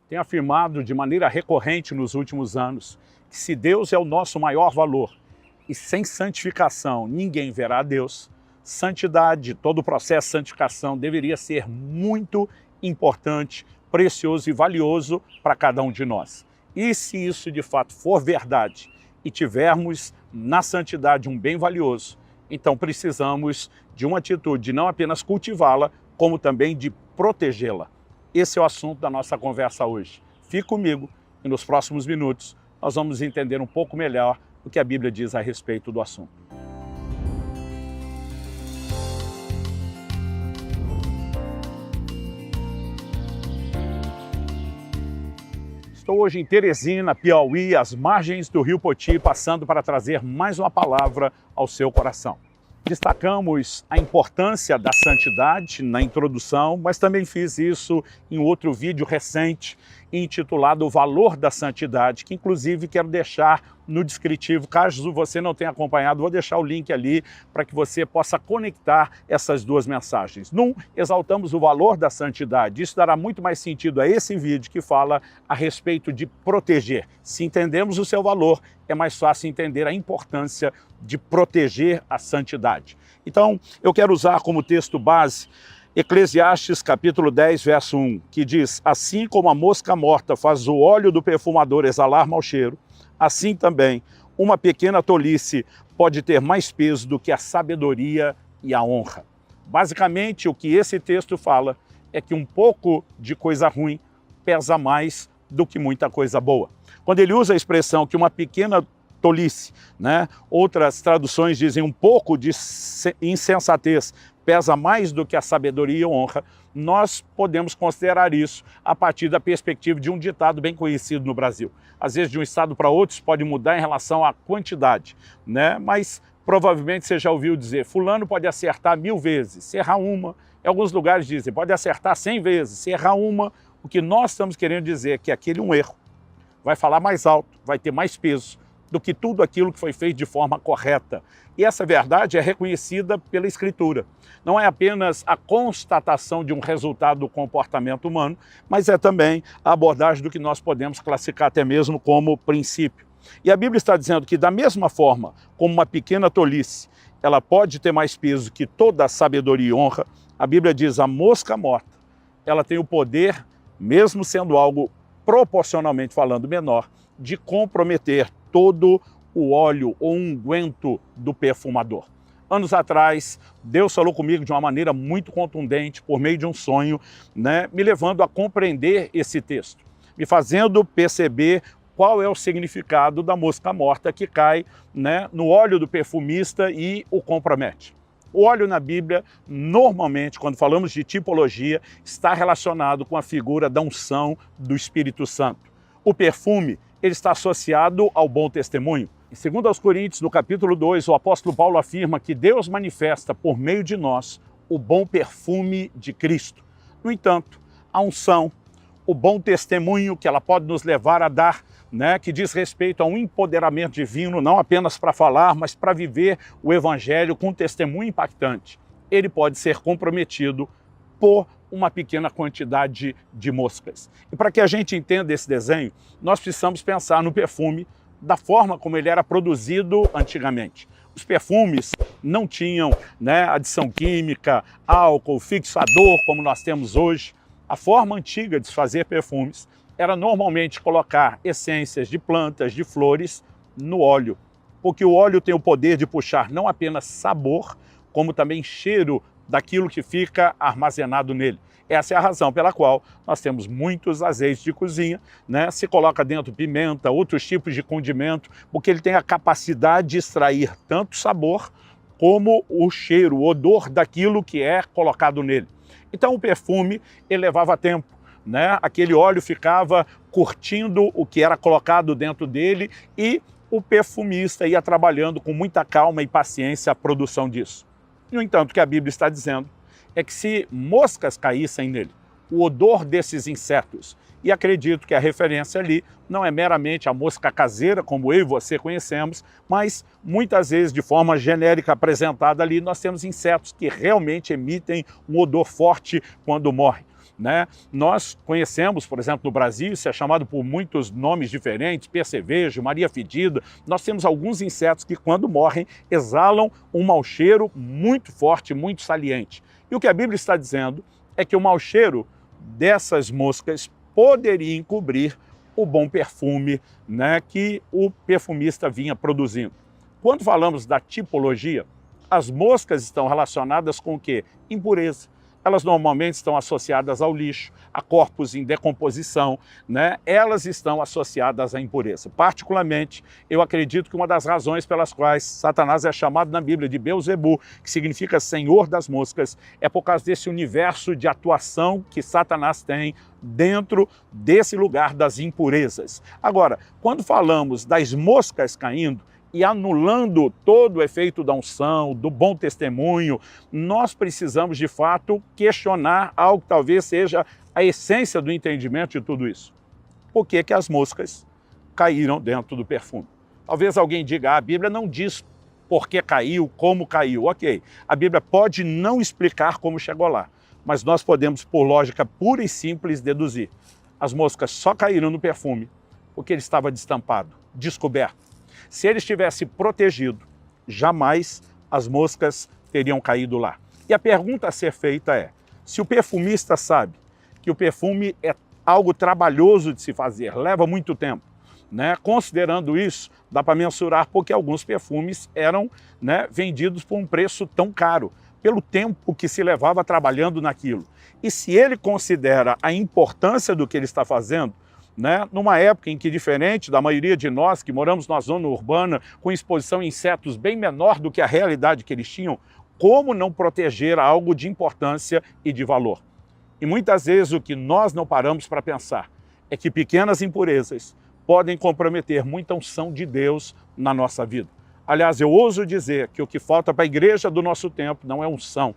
tem afirmado de maneira recorrente nos últimos anos que se Deus é o nosso maior valor e sem santificação ninguém verá a Deus, santidade, todo o processo de santificação deveria ser muito importante, precioso e valioso para cada um de nós. E se isso de fato for verdade e tivermos na santidade um bem valioso, então precisamos de uma atitude de não apenas cultivá-la, como também de protegê-la. Esse é o assunto da nossa conversa hoje. Fique comigo e nos próximos minutos nós vamos entender um pouco melhor o que a Bíblia diz a respeito do assunto. Estou hoje em Teresina, Piauí, às margens do Rio Poti, passando para trazer mais uma palavra ao seu coração. Destacamos a importância da santidade na introdução, mas também fiz isso em outro vídeo recente, intitulado O Valor da Santidade, que inclusive quero deixar no descritivo. Caso você não tenha acompanhado, vou deixar o link ali para que você possa conectar essas duas mensagens. Num, exaltamos o valor da santidade. Isso dará muito mais sentido a esse vídeo que fala a respeito de proteger. Se entendemos o seu valor, é mais fácil entender a importância de proteger a santidade. Então, eu quero usar como texto base Eclesiastes capítulo 10, verso 1, que diz: assim como a mosca morta faz o óleo do perfumador exalar mau cheiro, assim também uma pequena tolice pode ter mais peso do que a sabedoria e a honra. Basicamente, o que esse texto fala é que um pouco de coisa ruim pesa mais do que muita coisa boa. Quando ele usa a expressão que uma pequena tolice, outras traduções dizem um pouco de insensatez, pesa mais do que a sabedoria e a honra, nós podemos considerar isso a partir da perspectiva de um ditado bem conhecido no Brasil. Às vezes de um estado para outro pode mudar em relação à quantidade, mas provavelmente você já ouviu dizer, fulano pode acertar 1000 vezes, se errar uma. Em alguns lugares dizem, pode acertar 100 vezes, se errar uma. O que nós estamos querendo dizer é que aquele um erro vai falar mais alto, vai ter mais peso do que tudo aquilo que foi feito de forma correta. E essa verdade é reconhecida pela Escritura. Não é apenas a constatação de um resultado do comportamento humano, mas é também a abordagem do que nós podemos classificar até mesmo como princípio. E a Bíblia está dizendo que da mesma forma como uma pequena tolice, ela pode ter mais peso que toda a sabedoria e honra, a Bíblia diz a mosca morta, ela tem o poder, mesmo sendo algo proporcionalmente falando menor, de comprometer todo o óleo ou unguento do perfumador. Anos atrás, Deus falou comigo de uma maneira muito contundente, por meio de um sonho, me levando a compreender esse texto, me fazendo perceber qual é o significado da mosca morta que cai no óleo do perfumista e o compromete. O óleo na Bíblia, normalmente, quando falamos de tipologia, está relacionado com a figura da unção do Espírito Santo. O perfume, ele está associado ao bom testemunho. Em 2 Coríntios, no capítulo 2, o apóstolo Paulo afirma que Deus manifesta por meio de nós o bom perfume de Cristo. No entanto, a unção, o bom testemunho que ela pode nos levar a dar, que diz respeito a um empoderamento divino, não apenas para falar, mas para viver o Evangelho com um testemunho impactante. Ele pode ser comprometido por uma pequena quantidade de moscas. E para que a gente entenda esse desenho, nós precisamos pensar no perfume da forma como ele era produzido antigamente. Os perfumes não tinham adição química, álcool, fixador, como nós temos hoje. A forma antiga de se fazer perfumes era normalmente colocar essências de plantas, de flores, no óleo, porque o óleo tem o poder de puxar não apenas sabor, como também cheiro daquilo que fica armazenado nele. Essa é a razão pela qual nós temos muitos azeites de cozinha, se coloca dentro pimenta, outros tipos de condimento, porque ele tem a capacidade de extrair tanto sabor como o cheiro, o odor daquilo que é colocado nele. Então o perfume ele levava tempo, aquele óleo ficava curtindo o que era colocado dentro dele e o perfumista ia trabalhando com muita calma e paciência a produção disso. No entanto, o que a Bíblia está dizendo é que se moscas caíssem nele, o odor desses insetos, e acredito que a referência ali não é meramente a mosca caseira, como eu e você conhecemos, mas muitas vezes, de forma genérica apresentada ali, nós temos insetos que realmente emitem um odor forte quando morrem. né? Nós conhecemos, por exemplo, no Brasil, isso é chamado por muitos nomes diferentes, percevejo, Maria Fedida. Nós temos alguns insetos que, quando morrem, exalam um mau cheiro muito forte, muito saliente. E o que a Bíblia está dizendo é que o mau cheiro dessas moscas poderia encobrir o bom perfume, né, que o perfumista vinha produzindo. Quando falamos da tipologia, as moscas estão relacionadas com o quê? Impureza. Elas normalmente estão associadas ao lixo, a corpos em decomposição, né? Elas estão associadas à impureza. Particularmente, eu acredito que uma das razões pelas quais Satanás é chamado na Bíblia de Beelzebu, que significa Senhor das Moscas, é por causa desse universo de atuação que Satanás tem dentro desse lugar das impurezas. Agora, quando falamos das moscas caindo, e anulando todo o efeito da unção, do bom testemunho, nós precisamos, de fato, questionar algo que talvez seja a essência do entendimento de tudo isso. Por que que as moscas caíram dentro do perfume? Talvez alguém diga, a Bíblia não diz por que caiu, como caiu. Ok, a Bíblia pode não explicar como chegou lá, mas nós podemos, por lógica pura e simples, deduzir. As moscas só caíram no perfume porque ele estava destampado, descoberto. Se ele estivesse protegido, jamais as moscas teriam caído lá. E a pergunta a ser feita é, se o perfumista sabe que o perfume é algo trabalhoso de se fazer, leva muito tempo, né? Considerando isso, dá para mensurar porque alguns perfumes eram, né, vendidos por um preço tão caro, pelo tempo que se levava trabalhando naquilo. E se ele considera a importância do que ele está fazendo, né? Numa época em que, diferente da maioria de nós que moramos numa zona urbana com exposição a insetos bem menor do que a realidade que eles tinham, como não proteger algo de importância e de valor? E muitas vezes o que nós não paramos para pensar é que pequenas impurezas podem comprometer muita unção de Deus na nossa vida. Aliás, eu ouso dizer que o que falta para a igreja do nosso tempo não é unção.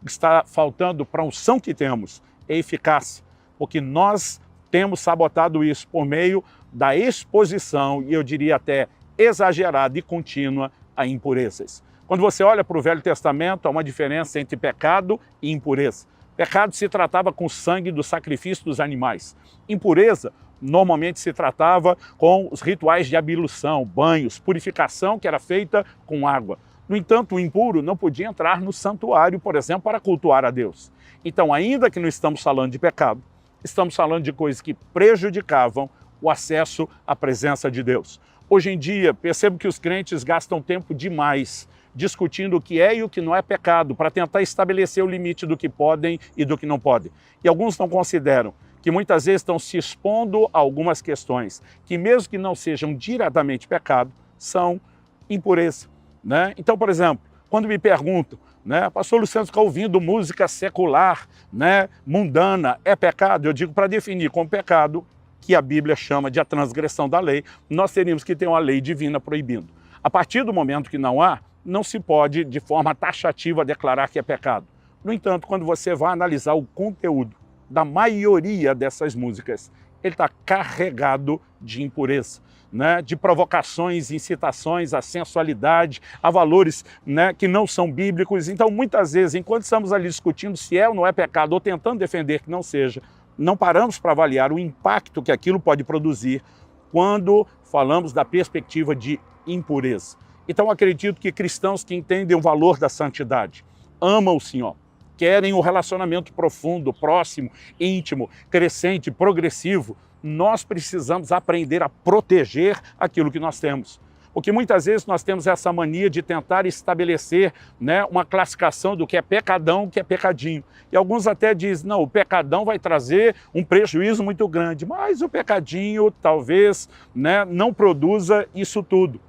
O que está faltando para a unção que temos é eficácia, porque nós temos sabotado isso por meio da exposição, e eu diria até exagerada e contínua, a impurezas. Quando você olha para o Velho Testamento, há uma diferença entre pecado e impureza. Pecado se tratava com o sangue do sacrifício dos animais. Impureza normalmente se tratava com os rituais de ablução, banhos, purificação que era feita com água. No entanto, o impuro não podia entrar no santuário, por exemplo, para cultuar a Deus. Então, ainda que não estamos falando de pecado, estamos falando de coisas que prejudicavam o acesso à presença de Deus. Hoje em dia, percebo que os crentes gastam tempo demais discutindo o que é e o que não é pecado, para tentar estabelecer o limite do que podem e do que não podem. E alguns não consideram que muitas vezes estão se expondo a algumas questões que, mesmo que não sejam diretamente pecado, são impureza, né? Então, por exemplo, quando me perguntam, né, pastor Luciano está ouvindo música secular, né, mundana, é pecado? Eu digo, para definir como pecado, que a Bíblia chama de a transgressão da lei, nós teríamos que ter uma lei divina proibindo. A partir do momento que não há, não se pode, de forma taxativa, declarar que é pecado. No entanto, quando você vai analisar o conteúdo da maioria dessas músicas, ele está carregado de impureza, né, de provocações, incitações à sensualidade, a valores, né, que não são bíblicos. Então, muitas vezes, enquanto estamos ali discutindo se é ou não é pecado, ou tentando defender que não seja, não paramos para avaliar o impacto que aquilo pode produzir quando falamos da perspectiva de impureza. Então, acredito que cristãos que entendem o valor da santidade, amam o Senhor, querem um relacionamento profundo, próximo, íntimo, crescente, progressivo, nós precisamos aprender a proteger aquilo que nós temos. Porque muitas vezes nós temos essa mania de tentar estabelecer, né, uma classificação do que é pecadão, o que é pecadinho. E alguns até dizem, não, o pecadão vai trazer um prejuízo muito grande, mas o pecadinho talvez, né, não produza isso tudo.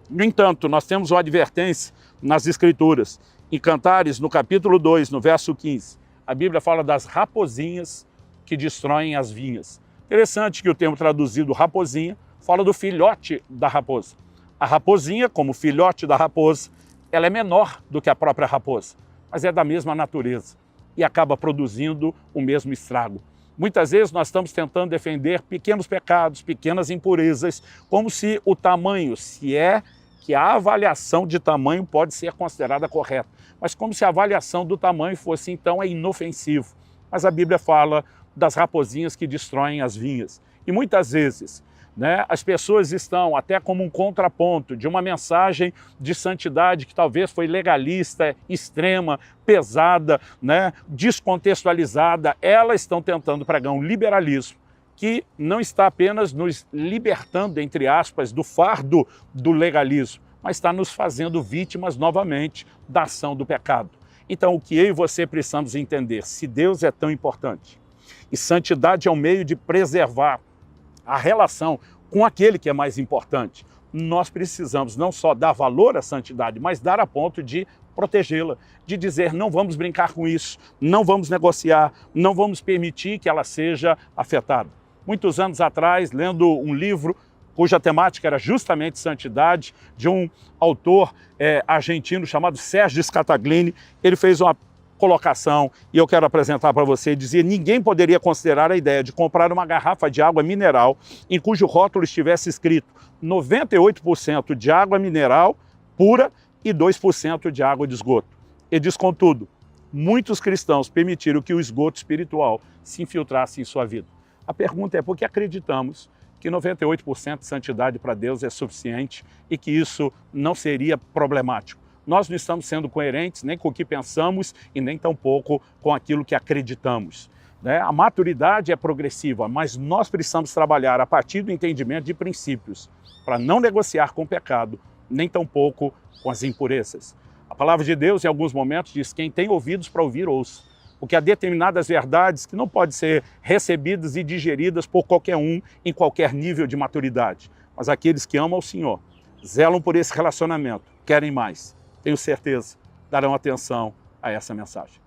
No entanto, nós temos uma advertência nas Escrituras. Em Cantares, no capítulo 2, no verso 15, a Bíblia fala das raposinhas que destroem as vinhas. Interessante que o termo traduzido raposinha fala do filhote da raposa. A raposinha, como filhote da raposa, ela é menor do que a própria raposa, mas é da mesma natureza e acaba produzindo o mesmo estrago. Muitas vezes nós estamos tentando defender pequenos pecados, pequenas impurezas, como se o tamanho, se é que a avaliação de tamanho pode ser considerada correta, mas como se a avaliação do tamanho fosse, então, é inofensivo. mas a Bíblia fala das raposinhas que destroem as vinhas. E muitas vezes, né, as pessoas estão até como um contraponto de uma mensagem de santidade que talvez foi legalista, extrema, pesada, né, descontextualizada. Elas estão tentando pregar um liberalismo que não está apenas nos libertando, entre aspas, do fardo do legalismo, mas está nos fazendo vítimas novamente da ação do pecado. Então, o que eu e você precisamos entender, se Deus é tão importante, e santidade é um meio de preservar a relação com aquele que é mais importante, nós precisamos não só dar valor à santidade, mas dar a ponto de protegê-la, de dizer não vamos brincar com isso, não vamos negociar, não vamos permitir que ela seja afetada. Muitos anos atrás, lendo um livro cuja temática era justamente santidade, de um autor argentino chamado Sérgio Scataglini, ele fez uma colocação, e eu quero apresentar para você, dizia: ninguém poderia considerar a ideia de comprar uma garrafa de água mineral em cujo rótulo estivesse escrito 98% de água mineral pura e 2% de água de esgoto. E diz, contudo, muitos cristãos permitiram que o esgoto espiritual se infiltrasse em sua vida. A pergunta é por que acreditamos que 98% de santidade para Deus é suficiente e que isso não seria problemático? Nós não estamos sendo coerentes nem com o que pensamos e nem tampouco com aquilo que acreditamos, né? A maturidade é progressiva, mas nós precisamos trabalhar a partir do entendimento de princípios para não negociar com o pecado, nem tampouco com as impurezas. A palavra de Deus, em alguns momentos, diz: quem tem ouvidos para ouvir, ouça. Porque há determinadas verdades que não podem ser recebidas e digeridas por qualquer um em qualquer nível de maturidade. Mas aqueles que amam ao Senhor, zelam por esse relacionamento, querem mais, tenho certeza, darão atenção a essa mensagem.